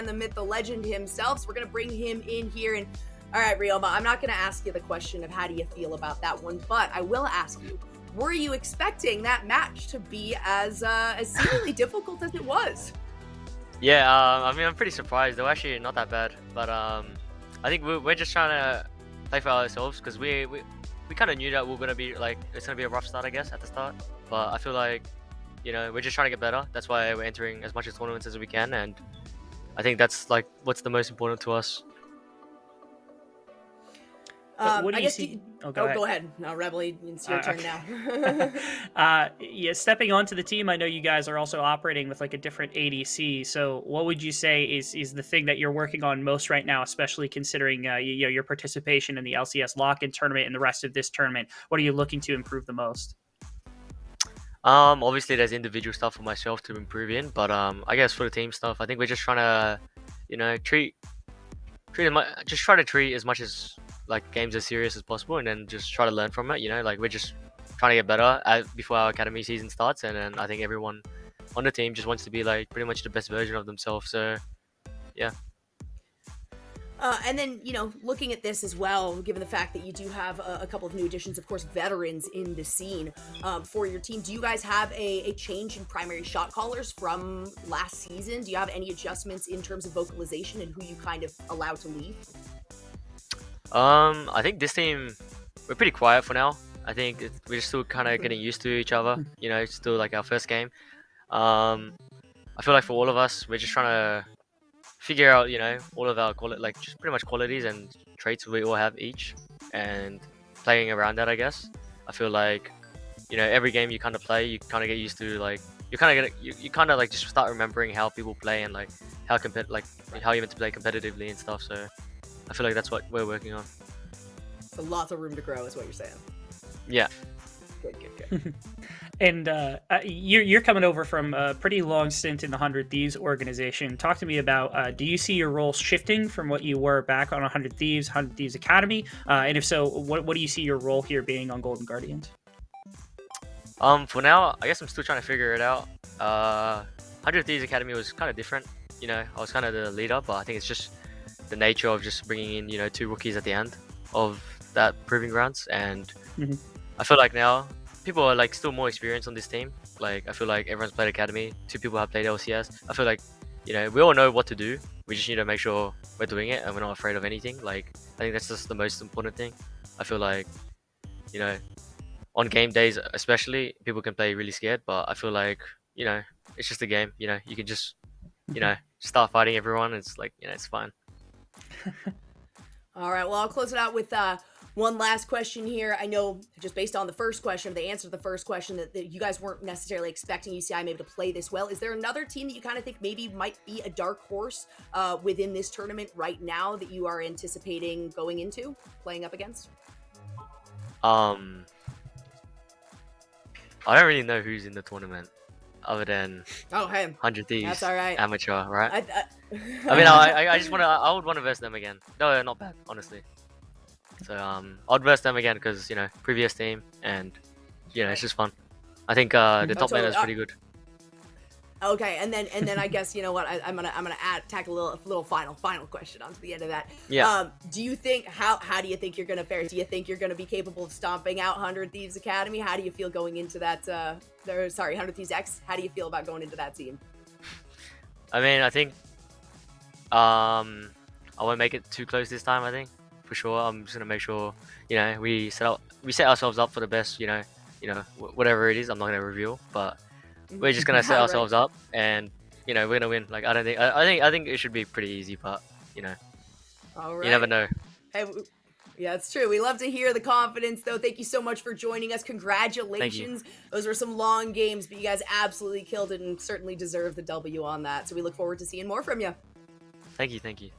man, the myth, the legend himself. So we're going to bring him in here. And all right, Ryoma, I'm not going to ask you the question of how do you feel about that one, but I will ask you, were you expecting that match to be as seemingly difficult as it was? Yeah, I mean, I'm pretty surprised. They were actually not that bad, but I think we're just trying to play for ourselves because we kind of knew that we were gonna be like it's gonna be a rough start, I guess, at the start. But I feel like we're just trying to get better. That's why we're entering as much as tournaments as we can, and I think that's like what's the most important to us. What do you guess see? go ahead. No, Rebel, it's your turn now. Yeah, stepping onto the team, I know you guys are also operating with like a different ADC. So, what would you say is the thing that you're working on most right now, especially considering your participation in the LCS lock-in tournament and the rest of this tournament? What are you looking to improve the most? Obviously there's individual stuff for myself to improve in, but I guess for the team stuff, I think we're just trying to, just try to treat as much as like games as serious as possible, and then just try to learn from it. Like we're just trying to get better before our academy season starts, and then I think everyone on the team just wants to be like pretty much the best version of themselves. So yeah. And then, looking at this as well, given the fact that you do have a couple of new additions, of course, veterans in the scene for your team, do you guys have a change in primary shot callers from last season? Do you have any adjustments in terms of vocalization and who you kind of allow to lead? I think this team, we're pretty quiet for now. I think we're still kind of getting used to each other. It's still like our first game. I feel like for all of us, we're just trying to figure out, all of our just pretty much qualities and traits we all have each, and playing around that, I guess. I feel like, every game you kind of play, you kind of get used to like you kind of like just start remembering how people play and like how you're meant to play competitively and stuff. So I feel like that's what we're working on. So lots of room to grow is what you're saying. Yeah. Good. And you're coming over from a pretty long stint in the 100 Thieves organization. Talk to me about, do you see your role shifting from what you were back on 100 Thieves Academy? And if so, what do you see your role here being on Golden Guardians? For now, I guess I'm still trying to figure it out. 100 Thieves Academy was kind of different. I was kind of the leader, but I think it's just the nature of just bringing in, 2 rookies at the end of that proving grounds. And I feel like now people are like still more experienced on this team. Like I feel like everyone's played Academy. 2 people have played LCS. I feel like we all know what to do. We just need to make sure we're doing it and we're not afraid of anything. Like I think that's just the most important thing. I feel like on game days especially, people can play really scared, but I feel like it's just a game. You can just start fighting everyone. It's like it's fine. All right, well, I'll close it out with one last question here. I know just based on the first question, the answer to the first question, that you guys weren't necessarily expecting UCI maybe to play this well. Is there another team that you kind of think maybe might be a dark horse within this tournament right now that you are anticipating going into, playing up against? I don't really know who's in the tournament other than 100 Thieves. That's all right. Amateur, right? I mean, I just I would want to verse them again. No, not bad, honestly. So I'd verse them again because previous team, and it's just fun. I think the top laner is pretty good. Okay, and then I guess what I'm gonna tack a little final question onto the end of that. Yeah. Do you think how do you think you're gonna fare? Do you think you're gonna be capable of stomping out 100 Thieves Academy? How do you feel going into that? 100 Thieves X. How do you feel about going into that team? I mean, I think I won't make it too close this time. I think for sure. I'm just gonna make sure we set ourselves up for the best. Whatever it is, I'm not gonna reveal, but we're just gonna set ourselves up, and we're gonna win. Like I think it should be pretty easy, but All right. You never know. Hey, yeah, it's true. We love to hear the confidence, though. Thank you so much for joining us. Congratulations. Those were some long games, but you guys absolutely killed it and certainly deserve the W on that. So we look forward to seeing more from you. Thank you.